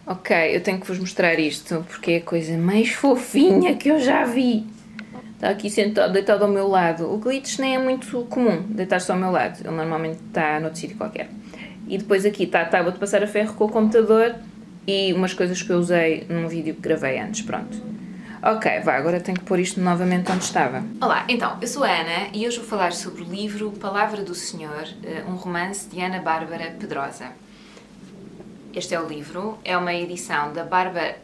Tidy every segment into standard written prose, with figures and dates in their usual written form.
Ok, eu tenho que vos mostrar isto porque é a coisa mais fofinha que eu já vi. Está aqui sentado, deitado ao meu lado. O Glitch nem é muito comum deitar-se ao meu lado. Ele normalmente está noutro sítio qualquer. E depois aqui está a tábua de passar a ferro com o computador e umas coisas que eu usei num vídeo que gravei antes. Pronto. Ok, vá, agora tenho que pôr isto novamente onde estava. Olá, então, eu sou a Ana e hoje vou falar sobre o livro Palavra do Senhor, um romance de Ana Bárbara Pedrosa. Este é o livro, é uma edição da Bárbara...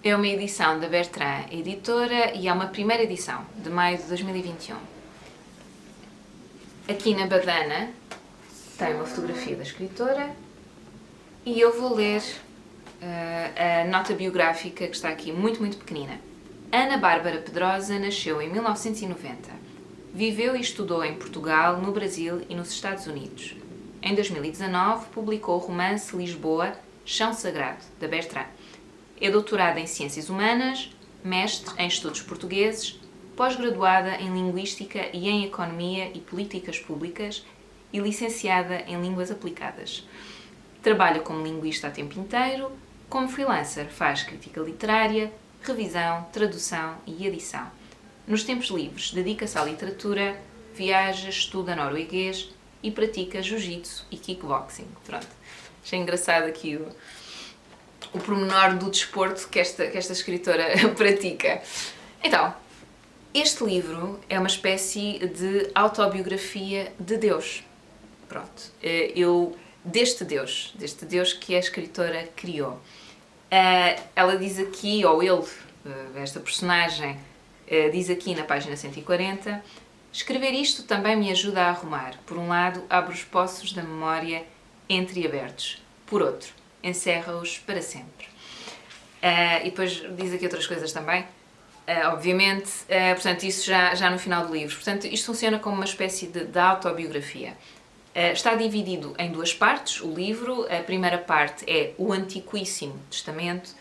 É uma edição da Bertrand Editora e é uma primeira edição, de maio de 2021. Aqui na badana tem uma fotografia da escritora e eu vou ler a nota biográfica que está aqui, muito, muito pequenina. Ana Bárbara Pedrosa nasceu em 1990. Viveu e estudou em Portugal, no Brasil e nos Estados Unidos. Em 2019, publicou o romance Lisboa, Chão Sagrado, da Bertrand. É doutorada em Ciências Humanas, mestre em Estudos Portugueses, pós-graduada em Linguística e em Economia e Políticas Públicas e licenciada em Línguas Aplicadas. Trabalha como linguista a tempo inteiro, como freelancer faz crítica literária, revisão, tradução e edição. Nos tempos livres dedica-se à literatura, viaja, estuda norueguês e pratica jiu-jitsu e kickboxing. Pronto, achei engraçado aqui o pormenor do desporto que esta escritora pratica. Então, este livro é uma espécie de autobiografia de Deus. Pronto, deste Deus que a escritora criou. Ela diz aqui, ou ele, esta personagem, diz aqui na página 140, escrever isto também me ajuda a arrumar. Por um lado, abre os poços da memória entreabertos. Por outro, encerra-os para sempre. E depois diz aqui outras coisas também, obviamente, portanto, isso já no final do livro. Portanto, isto funciona como uma espécie de autobiografia. Está dividido em duas partes, o livro. A primeira parte é o Antiquíssimo Testamento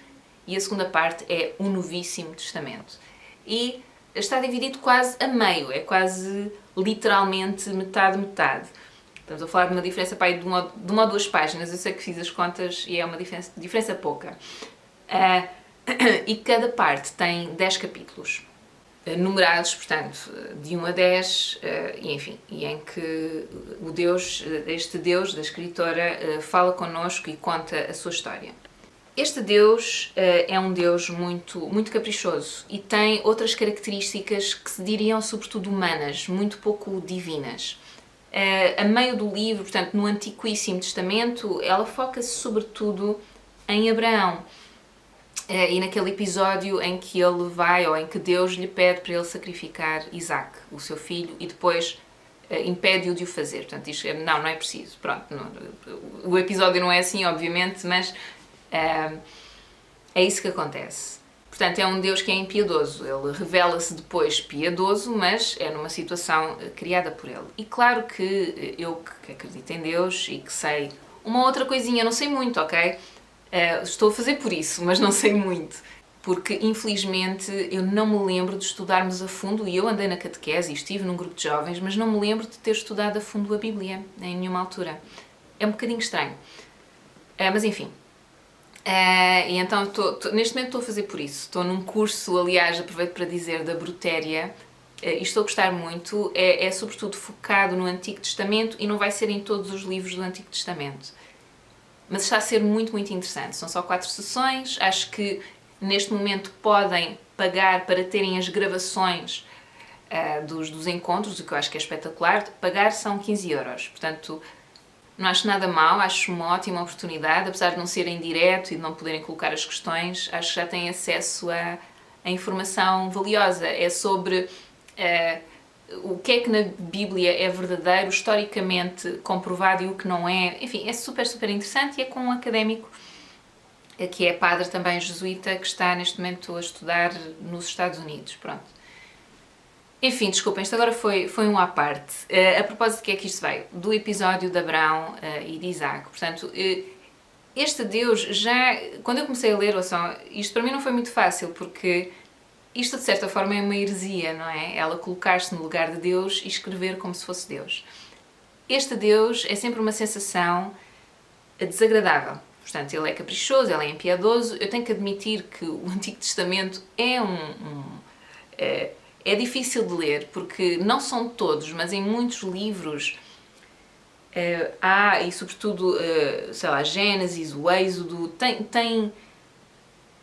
e a segunda parte é o Novíssimo Testamento. E está dividido quase a meio, é quase literalmente metade-metade. Estamos a falar de uma diferença para aí de uma ou duas páginas, eu sei que fiz as contas e é uma diferença pouca. E cada parte tem 10 capítulos, numerados, portanto, de 1 a 10, e enfim, e em que este Deus da escritora fala connosco e conta a sua história. Este Deus é um Deus muito, muito caprichoso e tem outras características que se diriam sobretudo humanas, muito pouco divinas. A meio do livro, portanto, no Antiquíssimo Testamento, ela foca-se sobretudo em Abraão e naquele episódio em que ele vai, ou em que Deus lhe pede para ele sacrificar Isaac, o seu filho, e depois impede-o de o fazer. Portanto, diz, não é preciso. Pronto, o episódio não é assim, obviamente, mas é isso que acontece. Portanto, é um Deus que é impiedoso. Ele revela-se depois piedoso, mas é numa situação criada por ele. E claro que eu que acredito em Deus e que sei uma outra coisinha, não sei muito, ok? Estou a fazer por isso, mas não sei muito. Porque, infelizmente, eu não me lembro de estudarmos a fundo, e eu andei na catequese e estive num grupo de jovens, mas não me lembro de ter estudado a fundo a Bíblia, em nenhuma altura. É um bocadinho estranho. Mas enfim. E então, neste momento estou a fazer por isso. Estou num curso, aliás, aproveito para dizer, da Brutéria, e estou a gostar muito. É sobretudo focado no Antigo Testamento e não vai ser em todos os livros do Antigo Testamento. Mas está a ser muito, muito interessante. São só 4 sessões. Acho que neste momento podem pagar para terem as gravações dos encontros, o que eu acho que é espetacular. Pagar são 15€. Portanto, não acho nada mal, acho uma ótima oportunidade, apesar de não ser em direto e de não poderem colocar as questões, acho que já têm acesso a informação valiosa. É sobre o que é que na Bíblia é verdadeiro, historicamente comprovado, e o que não é. Enfim, é super, super interessante, e é com um académico que é padre também jesuíta, que está neste momento a estudar nos Estados Unidos. Pronto. Enfim, desculpem, isto agora foi um à parte. A propósito, de que é que isto veio? Do episódio de Abraão e de Isaac. Portanto, este Deus já... Quando eu comecei a ler, isto para mim não foi muito fácil, porque isto de certa forma é uma heresia, não é? Ela colocar-se no lugar de Deus e escrever como se fosse Deus. Este Deus é sempre uma sensação desagradável. Portanto, ele é caprichoso, ele é impiedoso. Eu tenho que admitir que o Antigo Testamento é difícil de ler, porque não são todos, mas em muitos livros há, e sobretudo, sei lá, Gênesis, o Êxodo, tem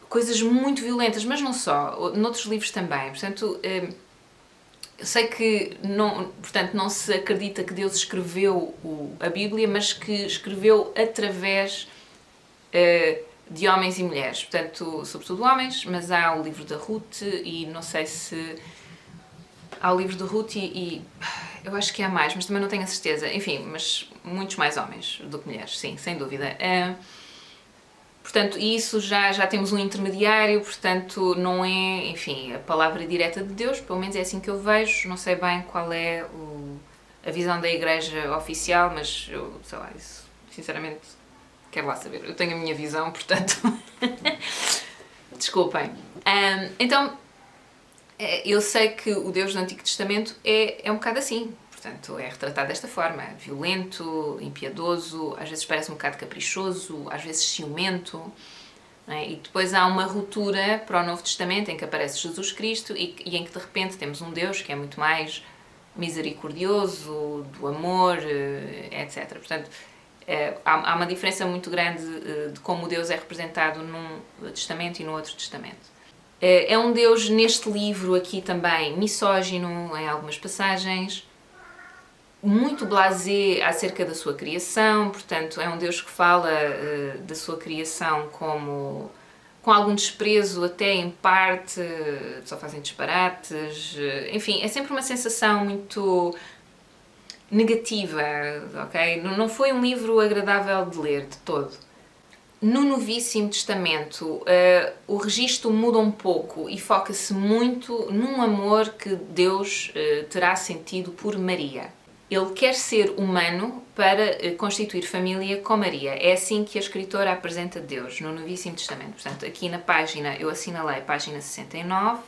coisas muito violentas, mas não só, noutros livros também. Portanto, eu sei que não se acredita que Deus escreveu a Bíblia, mas que escreveu através de homens e mulheres. Portanto, sobretudo homens, mas há o livro da Ruth e não sei se... Há o livro de Ruth e eu acho que há mais, mas também não tenho a certeza. Enfim, mas muitos mais homens do que mulheres, sim, sem dúvida. Portanto, isso já temos um intermediário, portanto, não é, enfim, a palavra direta de Deus, pelo menos é assim que eu vejo. Não sei bem qual é a visão da Igreja oficial, mas eu, sei lá, isso, sinceramente, quero lá saber. Eu tenho a minha visão, portanto, desculpem. Então, eu sei que o Deus do Antigo Testamento é um bocado assim. Portanto, é retratado desta forma, violento, impiedoso, às vezes parece um bocado caprichoso, às vezes ciumento. Não é? E depois há uma ruptura para o Novo Testamento em que aparece Jesus Cristo e em que de repente temos um Deus que é muito mais misericordioso, do amor, etc. Portanto, há uma diferença muito grande de como Deus é representado num Testamento e no outro Testamento. É um Deus, neste livro aqui também, misógino em algumas passagens, muito blasé acerca da sua criação, portanto é um Deus que fala da sua criação com algum desprezo, até em parte, só fazem disparates, enfim, é sempre uma sensação muito negativa, ok? Não foi um livro agradável de ler, de todo. No Novíssimo Testamento, o registro muda um pouco e foca-se muito num amor que Deus terá sentido por Maria. Ele quer ser humano para constituir família com Maria. É assim que a escritora apresenta Deus no Novíssimo Testamento. Portanto, aqui na página, eu assinalei página 69.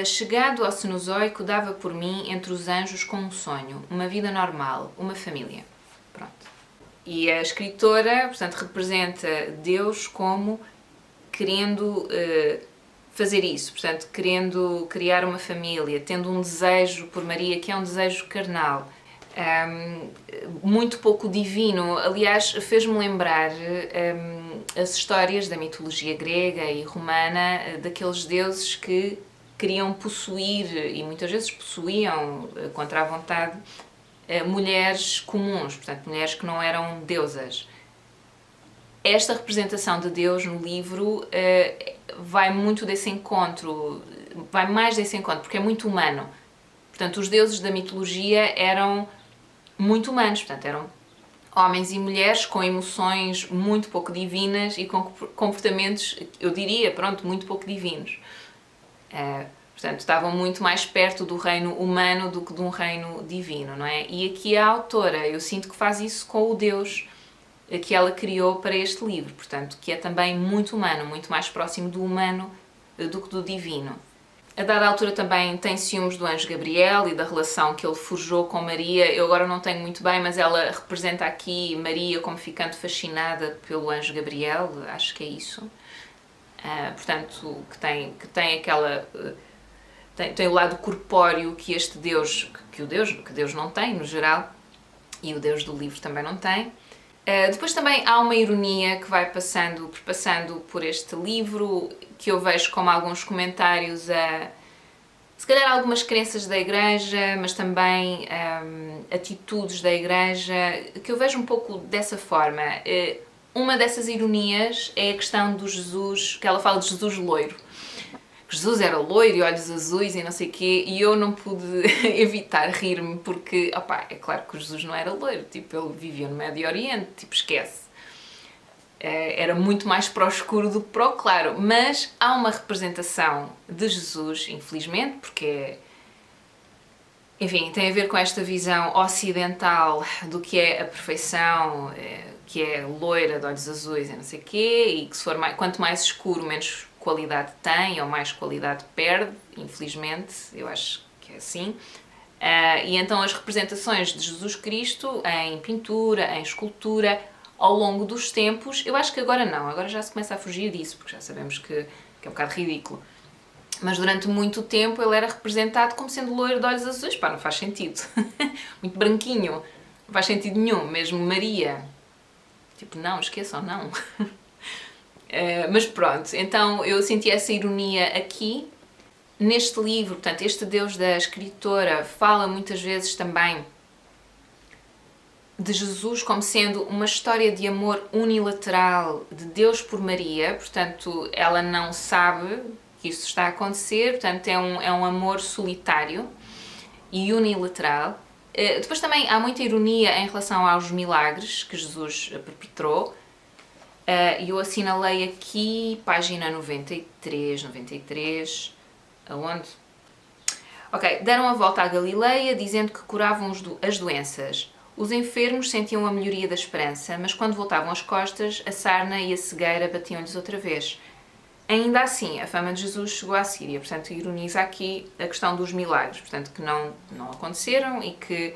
Chegado ao Cenozoico, dava por mim entre os anjos com um sonho, uma vida normal, uma família. Pronto. E a escritora, portanto, representa Deus como querendo fazer isso, portanto, querendo criar uma família, tendo um desejo por Maria que é um desejo carnal. Muito pouco divino. Aliás, fez-me lembrar as histórias da mitologia grega e romana daqueles deuses que queriam possuir, e muitas vezes possuíam contra a vontade, mulheres comuns, portanto, mulheres que não eram deusas. Esta representação de Deus no livro vai muito desse encontro, vai mais desse encontro, porque é muito humano. Portanto, os deuses da mitologia eram muito humanos, portanto, eram homens e mulheres com emoções muito pouco divinas e com comportamentos, eu diria, pronto, muito pouco divinos. Portanto, estavam muito mais perto do reino humano do que de um reino divino, não é? E aqui a autora, eu sinto que faz isso com o Deus que ela criou para este livro, portanto, que é também muito humano, muito mais próximo do humano do que do divino. A dada altura também tem ciúmes do anjo Gabriel e da relação que ele forjou com Maria. Eu agora não tenho muito bem, mas ela representa aqui Maria como ficando fascinada pelo anjo Gabriel, acho que é isso. Portanto, que tem aquela... Tem o lado corpóreo que este Deus, que Deus não tem, no geral, e o Deus do livro também não tem. Depois também há uma ironia que vai passando por este livro, que eu vejo como alguns comentários se calhar algumas crenças da Igreja, mas também atitudes da Igreja, que eu vejo um pouco dessa forma. Uma dessas ironias é a questão do Jesus, que ela fala de Jesus loiro. Jesus era loiro e olhos azuis e não sei o quê, e eu não pude evitar rir-me porque, é claro que o Jesus não era loiro, tipo, ele vivia no Médio Oriente, tipo, esquece. Era muito mais para o escuro do que para o claro, mas há uma representação de Jesus, infelizmente, porque, enfim, tem a ver com esta visão ocidental do que é a perfeição, que é loira, de olhos azuis e não sei o quê, e que se for quanto mais escuro, menos qualidade tem, ou mais qualidade perde, infelizmente, eu acho que é assim. E então as representações de Jesus Cristo em pintura, em escultura, ao longo dos tempos, eu acho que agora não, agora já se começa a fugir disso, porque já sabemos que é um bocado ridículo. Mas durante muito tempo ele era representado como sendo loiro de olhos azuis. Pá, não faz sentido. Muito branquinho. Não faz sentido nenhum. Mesmo Maria. Tipo, não, esqueçam, não. Mas pronto, então eu senti essa ironia aqui. Neste livro, portanto, este Deus da escritora fala muitas vezes também de Jesus como sendo uma história de amor unilateral de Deus por Maria. Portanto, ela não sabe que isso está a acontecer, portanto é um amor solitário e unilateral. Depois também há muita ironia em relação aos milagres que Jesus perpetrou. Eu assinalei aqui, página 93, aonde? Ok, deram a volta à Galileia dizendo que curavam as doenças. Os enfermos sentiam a melhoria da esperança, mas quando voltavam as costas, a sarna e a cegueira batiam-lhes outra vez. Ainda assim, a fama de Jesus chegou à Síria, portanto, ironiza aqui a questão dos milagres, portanto, que não aconteceram e que...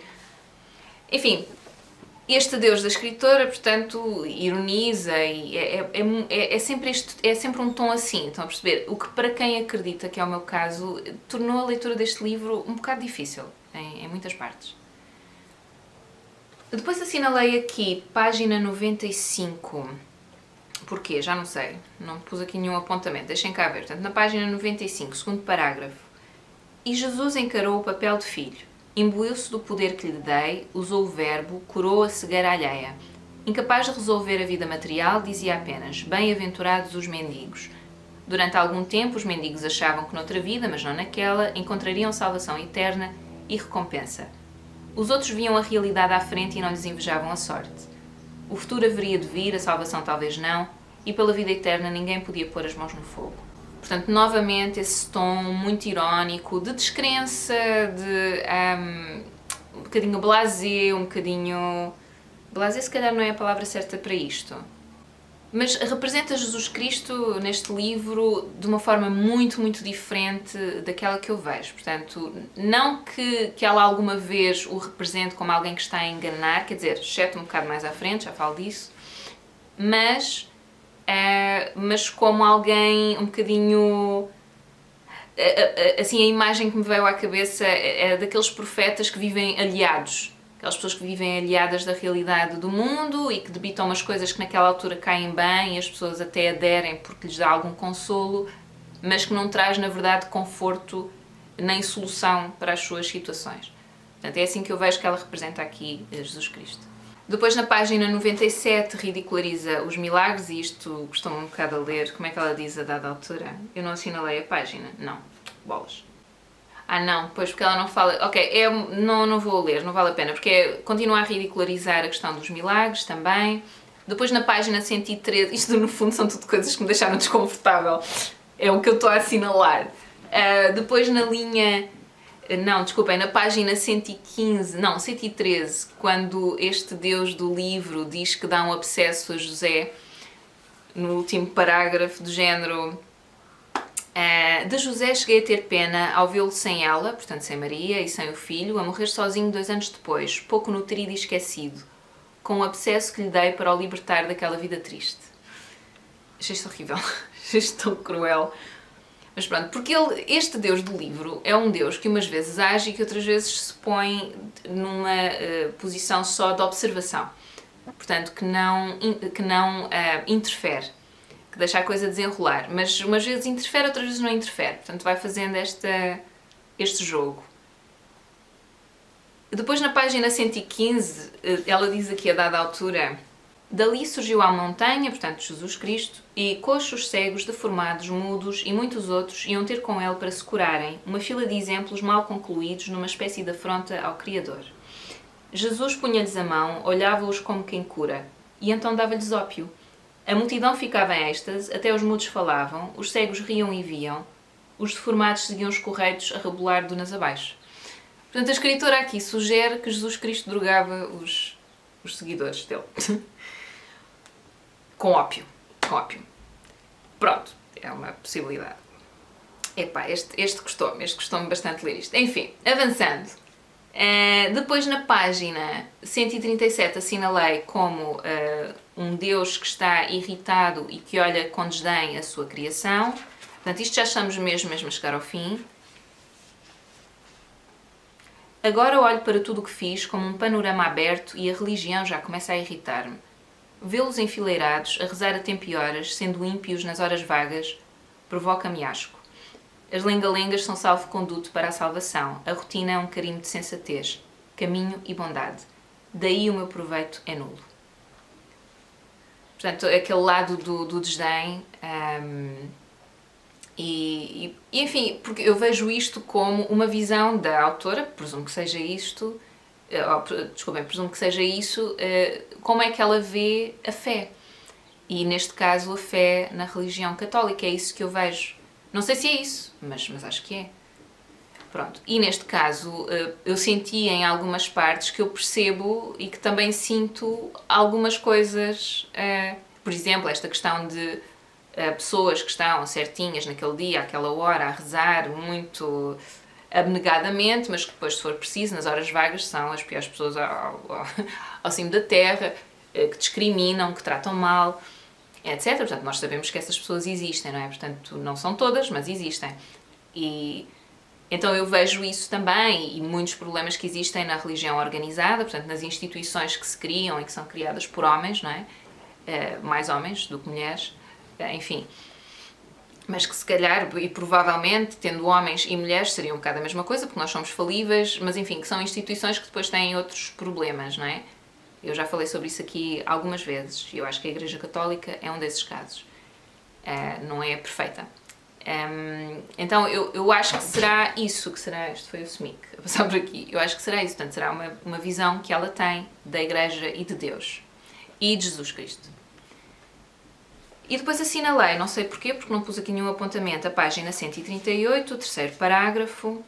Enfim, este Deus da escritora, portanto, ironiza e é sempre um tom assim, estão a perceber? O que para quem acredita, que é o meu caso, tornou a leitura deste livro um bocado difícil, em muitas partes. Depois assinalei aqui, página 95... Porquê? Já não sei. Não pus aqui nenhum apontamento. Deixem cá ver. Portanto, na página 95, segundo parágrafo. E Jesus encarou o papel de filho. Imbuiu-se do poder que lhe dei, usou o verbo, curou a cegueira alheia. Incapaz de resolver a vida material, dizia apenas: bem-aventurados os mendigos. Durante algum tempo, os mendigos achavam que noutra vida, mas não naquela, encontrariam salvação eterna e recompensa. Os outros viam a realidade à frente e não lhes invejavam a sorte. O futuro haveria de vir, a salvação talvez não, e pela vida eterna ninguém podia pôr as mãos no fogo. Portanto, novamente, esse tom muito irónico, de descrença, de um bocadinho blasé, um bocadinho... Blasé se calhar não é a palavra certa para isto. Mas representa Jesus Cristo neste livro de uma forma muito, muito diferente daquela que eu vejo. Portanto, não que ela alguma vez o represente como alguém que está a enganar, quer dizer, exceto um bocado mais à frente, já falo disso, mas como alguém um bocadinho... Assim, a imagem que me veio à cabeça é daqueles profetas que vivem aliados. Aquelas pessoas que vivem aliadas da realidade do mundo e que debitam umas coisas que naquela altura caem bem e as pessoas até aderem porque lhes dá algum consolo, mas que não traz, na verdade, conforto nem solução para as suas situações. Portanto, é assim que eu vejo que ela representa aqui Jesus Cristo. Depois, na página 97, ridiculariza os milagres, e isto costumo um bocado a ler. Como é que ela diz a dada altura? Eu não assinalei a página. Não. Bolas. Ah não, pois porque ela não fala... Ok, não vou ler, não vale a pena, porque continua a ridicularizar a questão dos milagres também. Depois na página 113, isto no fundo são tudo coisas que me deixaram desconfortável, é o que eu estou a assinalar. Depois na linha... Não, desculpem, na página 115, não, 113, quando este Deus do livro diz que dá um abscesso a José, no último parágrafo do género... De José cheguei a ter pena ao vê-lo sem ela, portanto sem Maria e sem o filho, a morrer sozinho 2 anos depois, pouco nutrido e esquecido, com o abscesso que lhe dei para o libertar daquela vida triste. Achei isto horrível, achei isto tão cruel. Mas pronto, porque este Deus do livro é um Deus que umas vezes age e que outras vezes se põe numa posição só de observação. Portanto, que não interfere. Deixar a coisa desenrolar, mas umas vezes interfere, outras vezes não interfere, portanto vai fazendo este jogo. Depois na página 115, ela diz aqui a dada altura: dali surgiu a montanha, portanto Jesus Cristo, e coxos, cegos, deformados, mudos e muitos outros iam ter com ele para se curarem, uma fila de exemplos mal concluídos numa espécie de afronta ao Criador. Jesus punha-lhes a mão, olhava-os como quem cura, e então dava-lhes ópio. A multidão ficava em êxtase, até os mudos falavam, os cegos riam e viam, os deformados seguiam os correitos a rebolar dunas abaixo. Portanto, a escritora aqui sugere que Jesus Cristo drogava os seguidores dele. Com ópio. Pronto, é uma possibilidade. Epá, este custou-me bastante ler isto. Enfim, avançando. Depois, na página 137, assinalei como um Deus que está irritado e que olha com desdém a sua criação. Portanto, isto já estamos mesmo a chegar ao fim. Agora olho para tudo o que fiz como um panorama aberto e a religião já começa a irritar-me. Vê-los enfileirados, a rezar a tempo e horas, sendo ímpios nas horas vagas, provoca-me asco. As lenga-lengas são salvo-conduto para a salvação. A rotina é um carimbo de sensatez, caminho e bondade. Daí o meu proveito é nulo. Portanto, aquele lado do desdém. Enfim, porque eu vejo isto como uma visão da autora, presumo que seja isto, presumo que seja isso, como é que ela vê a fé. E neste caso a fé na religião católica, é isso que eu vejo. Não sei se é isso, mas acho que é. Pronto. E neste caso eu senti em algumas partes que eu percebo e que também sinto algumas coisas, por exemplo, esta questão de pessoas que estão certinhas naquele dia, àquela hora, a rezar muito abnegadamente, mas que depois, se for preciso, nas horas vagas, são as piores pessoas ao cimo da terra, que discriminam, que tratam mal, etc. Portanto, nós sabemos que essas pessoas existem, não é? Portanto, não são todas, mas existem. E então eu vejo isso também e muitos problemas que existem na religião organizada, portanto, nas instituições que se criam e que são criadas por homens, não é? Mais homens do que mulheres. Enfim, mas que se calhar, e provavelmente, tendo homens e mulheres, seria um bocado a mesma coisa, porque nós somos falíveis, mas enfim, que são instituições que depois têm outros problemas, não é? Eu já falei sobre isso aqui algumas vezes, e eu acho que a Igreja Católica é um desses casos. Não é perfeita. Então, eu acho que será isso, isto foi o SMIC, a passar por aqui, eu acho que será isso, portanto, será uma visão que ela tem da Igreja e de Deus, e de Jesus Cristo. E depois assinalei, não sei porquê, porque não pus aqui nenhum apontamento, a página 138, o terceiro parágrafo.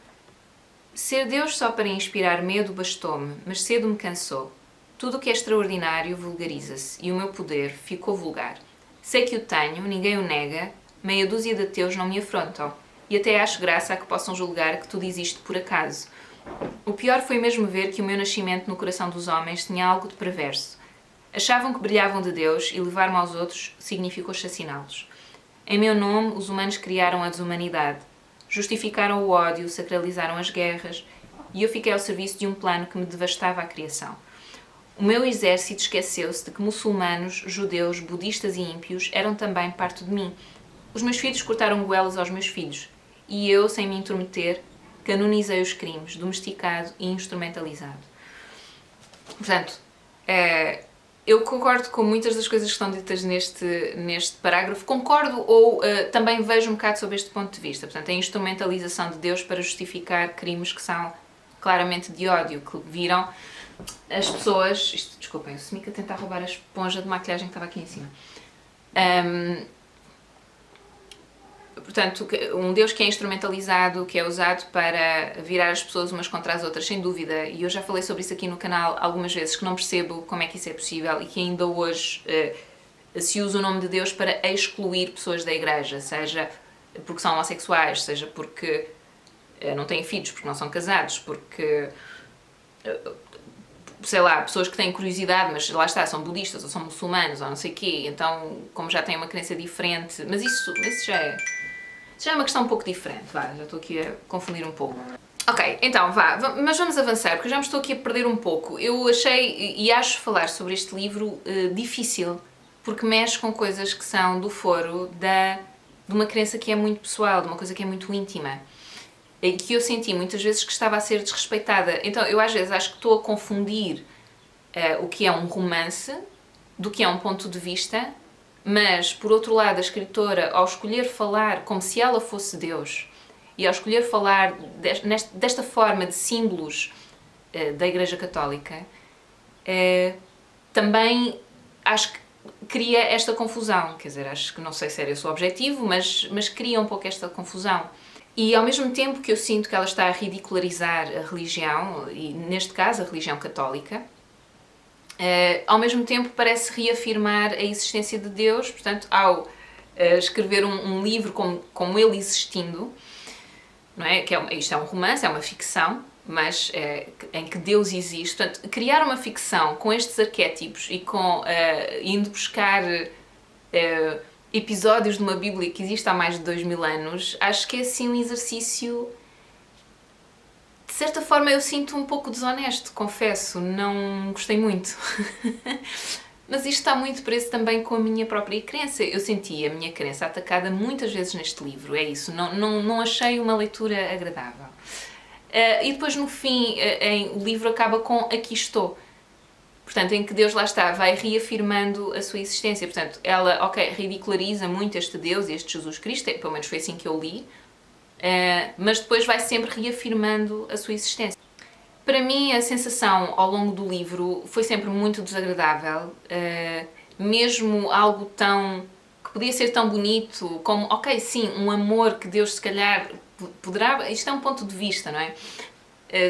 Ser Deus só para inspirar medo bastou-me, mas cedo me cansou. Tudo o que é extraordinário vulgariza-se, e o meu poder ficou vulgar. Sei que o tenho, ninguém o nega, meia dúzia de ateus não me afrontam, e até acho graça a que possam julgar que tudo existe por acaso. O pior foi mesmo ver que o meu nascimento no coração dos homens tinha algo de perverso. Achavam que brilhavam de Deus e levar-me aos outros significou chaciná-los. Em meu nome, os humanos criaram a desumanidade, justificaram o ódio, sacralizaram as guerras, e eu fiquei ao serviço de um plano que me devastava a criação. O meu exército esqueceu-se de que muçulmanos, judeus, budistas e ímpios eram também parte de mim. Os meus filhos cortaram goelas aos meus filhos, e eu, sem me intrometer, canonizei os crimes, domesticado e instrumentalizado. Portanto, eu concordo com muitas das coisas que estão ditas neste parágrafo. Concordo ou também vejo um bocado sob este ponto de vista. Portanto, a instrumentalização de Deus para justificar crimes que são claramente de ódio, que viram as pessoas... Desculpem, o SMIC a tentar roubar a esponja de maquilhagem que estava aqui em cima. Portanto, um Deus que é instrumentalizado, que é usado para virar as pessoas umas contra as outras, sem dúvida, e eu já falei sobre isso aqui no canal algumas vezes, que não percebo como é que isso é possível e que ainda hoje se usa o nome de Deus para excluir pessoas da Igreja, seja porque são homossexuais, seja porque não têm filhos, porque não são casados, porque, sei lá, pessoas que têm curiosidade, mas lá está, são budistas ou são muçulmanos ou não sei o quê, então, como já têm uma crença diferente, mas isso já é uma questão um pouco diferente, já estou aqui a confundir um pouco. Ok, então mas vamos avançar, porque eu já me estou aqui a perder um pouco. Eu achei, e acho falar sobre este livro difícil, porque mexe com coisas que são do foro de uma crença que é muito pessoal, de uma coisa que é muito íntima, e que eu senti muitas vezes que estava a ser desrespeitada. Então eu às vezes acho que estou a confundir o que é um romance do que é um ponto de vista, mas, por outro lado, a escritora, ao escolher falar como se ela fosse Deus, e ao escolher falar desta forma de símbolos da Igreja Católica, também acho que cria esta confusão. Quer dizer, acho que não sei se era esse o objetivo, mas cria um pouco esta confusão. E ao mesmo tempo que eu sinto que ela está a ridicularizar a religião, e neste caso a religião católica, ao mesmo tempo parece reafirmar a existência de Deus, portanto, ao escrever um livro como ele existindo, não é? Isto é um romance, é uma ficção, mas em que Deus existe. Portanto, criar uma ficção com estes arquétipos e com indo buscar episódios de uma Bíblia que existe há mais de 2000 anos, acho que é assim um exercício, de certa forma eu sinto um pouco desonesto, confesso, não gostei muito. Mas isto está muito preso também com a minha própria crença. Eu senti a minha crença atacada muitas vezes neste livro, é isso, não achei uma leitura agradável. E depois no fim o livro acaba com aqui estou. Portanto, em que Deus lá está, vai reafirmando a sua existência. Portanto, ela, ridiculariza muito este Deus e este Jesus Cristo, pelo menos foi assim que eu li, mas depois vai sempre reafirmando a sua existência. Para mim, a sensação ao longo do livro foi sempre muito desagradável, mesmo algo que podia ser tão bonito como, sim, um amor que Deus se calhar poderá... Isto é um ponto de vista, não é?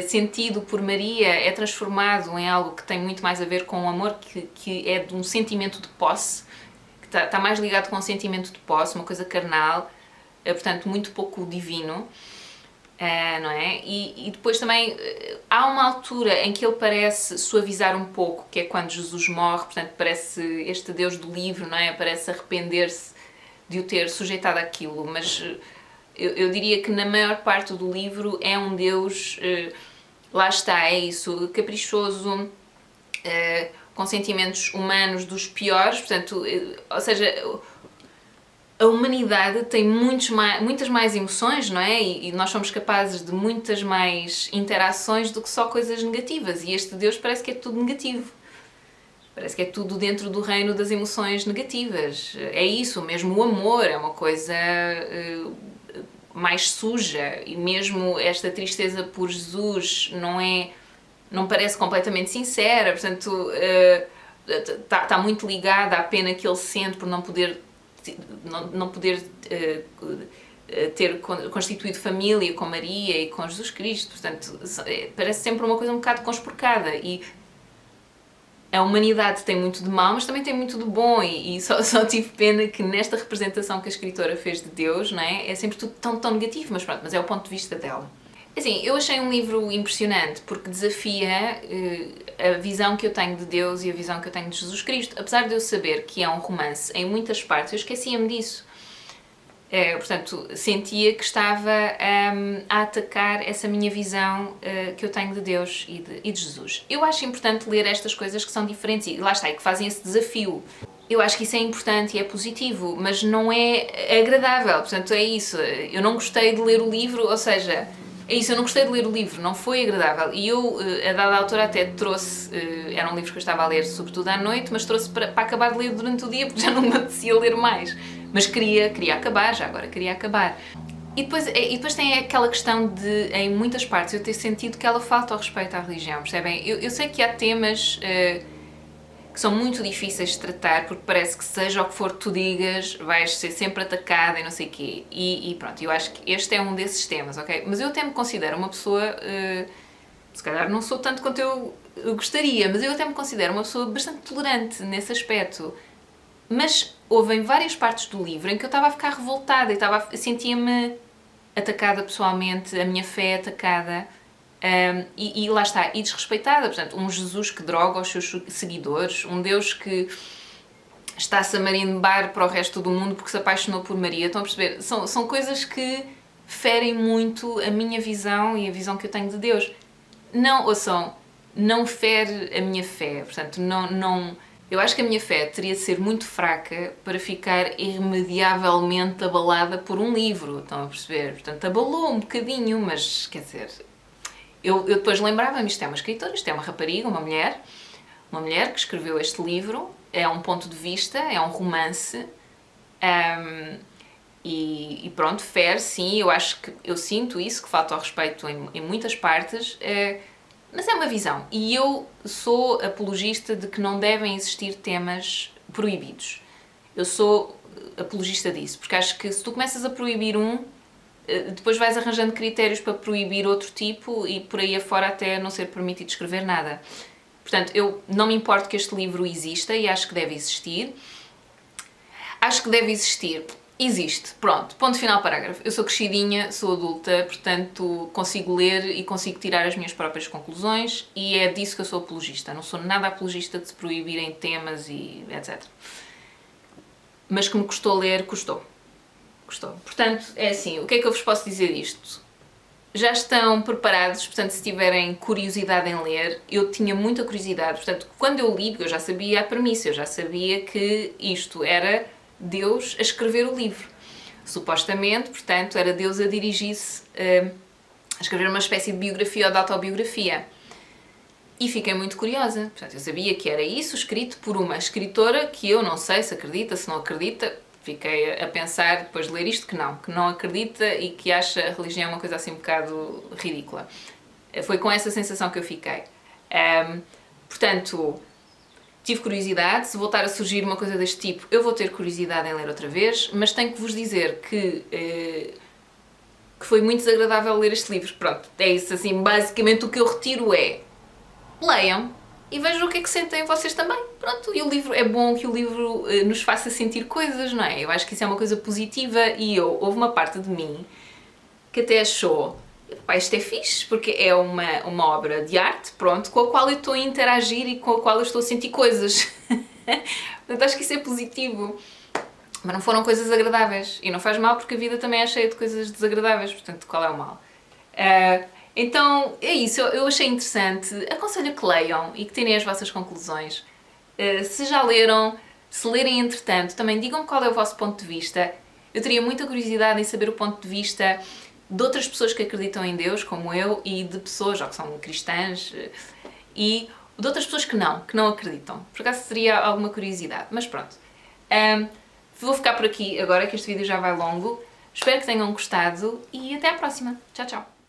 Sentido por Maria é transformado em algo que tem muito mais a ver com o amor que é de um sentimento de posse, que está mais ligado com um sentimento de posse, uma coisa carnal, portanto muito pouco divino, não é? E depois também há uma altura em que ele parece suavizar um pouco, que é quando Jesus morre, portanto parece este Deus do livro, não é? Parece arrepender-se de o ter sujeitado àquilo, mas... Eu diria que na maior parte do livro é um Deus, lá está, é isso, caprichoso, com sentimentos humanos dos piores, portanto, ou seja, a humanidade tem muitas mais emoções, não é? E nós somos capazes de muitas mais interações do que só coisas negativas, e este Deus parece que é tudo negativo. Parece que é tudo dentro do reino das emoções negativas. É isso, mesmo o amor é uma coisa... mais suja, e mesmo esta tristeza por Jesus não parece completamente sincera, portanto está muito ligada à pena que ele sente por não poder ter constituído família com Maria e com Jesus Cristo, portanto parece sempre uma coisa um bocado conspurcada, e a humanidade tem muito de mau, mas também tem muito de bom, e só tive pena que nesta representação que a escritora fez de Deus, não é? É sempre tudo tão negativo, mas pronto, mas é o ponto de vista dela. Assim, eu achei um livro impressionante, porque desafia a visão que eu tenho de Deus e a visão que eu tenho de Jesus Cristo. Apesar de eu saber que é um romance em muitas partes, eu esquecia-me disso. Portanto, sentia que estava a atacar essa minha visão que eu tenho de Deus e de Jesus. Eu acho importante ler estas coisas que são diferentes e lá está, e que fazem esse desafio. Eu acho que isso é importante e é positivo, mas não é agradável, portanto é isso. Eu não gostei de ler o livro, ou seja, é isso, eu não gostei de ler o livro, não foi agradável. E eu, a dada altura, até trouxe, era um livro que eu estava a ler sobretudo à noite, mas trouxe para acabar de ler durante o dia, porque já não me apetecia ler mais. Mas queria acabar, já agora queria acabar. E depois tem aquela questão de, em muitas partes, eu ter sentido que ela falta ao respeito à religião, percebem? Eu sei que há temas que são muito difíceis de tratar, porque parece que seja o que for que tu digas, vais ser sempre atacada e não sei o quê. E pronto, eu acho que este é um desses temas, ok? Mas eu até me considero uma pessoa, se calhar não sou tanto quanto eu gostaria, mas eu até me considero uma pessoa bastante tolerante nesse aspecto. Mas houve em várias partes do livro em que eu estava a ficar revoltada e sentia-me atacada pessoalmente, a minha fé atacada, e lá está, e desrespeitada. Portanto, um Jesus que droga os seus seguidores, um Deus que está-se a marimbar para o resto do mundo porque se apaixonou por Maria. Estão a perceber? São coisas que ferem muito a minha visão e a visão que eu tenho de Deus. Não fere a minha fé, portanto, não... Eu acho que a minha fé teria de ser muito fraca para ficar irremediavelmente abalada por um livro, estão a perceber? Portanto, abalou um bocadinho, mas, quer dizer, eu depois lembrava-me, isto é uma escritora, isto é uma rapariga, uma mulher que escreveu este livro, é um ponto de vista, é um romance, e pronto, fere, sim, eu sinto isso, que falta ao respeito em muitas partes, mas é uma visão, e eu sou apologista de que não devem existir temas proibidos. Eu sou apologista disso, porque acho que se tu começas a proibir depois vais arranjando critérios para proibir outro tipo e por aí afora até não ser permitido escrever nada. Portanto, eu não me importo que este livro exista e acho que deve existir. Acho que deve existir. existe. Pronto, ponto final, parágrafo. Eu sou crescidinha, sou adulta, portanto consigo ler e consigo tirar as minhas próprias conclusões e é disso que eu sou apologista. Não sou nada apologista de se proibirem temas e etc. Mas que me custou ler, custou. Portanto, é assim, o que é que eu vos posso dizer disto? Já estão preparados, portanto, se tiverem curiosidade em ler, eu tinha muita curiosidade, portanto, quando eu li, eu já sabia a premissa, eu já sabia que isto era Deus a escrever o livro. Supostamente, portanto, era Deus a dirigir-se a escrever uma espécie de biografia ou de autobiografia. E fiquei muito curiosa, portanto, eu sabia que era isso, escrito por uma escritora que eu não sei se acredita, se não acredita. Fiquei a pensar, depois de ler isto, que não acredita e que acha a religião uma coisa assim um bocado ridícula. Foi com essa sensação que eu fiquei. Portanto, tive curiosidade. Se voltar a surgir uma coisa deste tipo, eu vou ter curiosidade em ler outra vez, mas tenho que vos dizer que foi muito desagradável ler este livro. Pronto, é isso, assim, basicamente o que eu retiro é: leiam e vejam o que é que sentem vocês também. Pronto, e o livro, é bom que o livro nos faça sentir coisas, não é? Eu acho que isso é uma coisa positiva e houve uma parte de mim que até achou, pá, isto é fixe, porque é uma obra de arte, pronto, com a qual eu estou a interagir e com a qual eu estou a sentir coisas. Portanto, acho que isso é positivo. Mas não foram coisas agradáveis. E não faz mal porque a vida também é cheia de coisas desagradáveis, portanto, qual é o mal? Então, é isso, eu achei interessante. Aconselho que leiam e que tirem as vossas conclusões. Se já leram, se lerem entretanto, também digam-me qual é o vosso ponto de vista. Eu teria muita curiosidade em saber o ponto de vista de outras pessoas que acreditam em Deus, como eu, e de pessoas, já que são cristãs, e de outras pessoas que não acreditam. Por acaso teria alguma curiosidade, mas pronto. Vou ficar por aqui agora, que este vídeo já vai longo. Espero que tenham gostado e até à próxima. Tchau, tchau!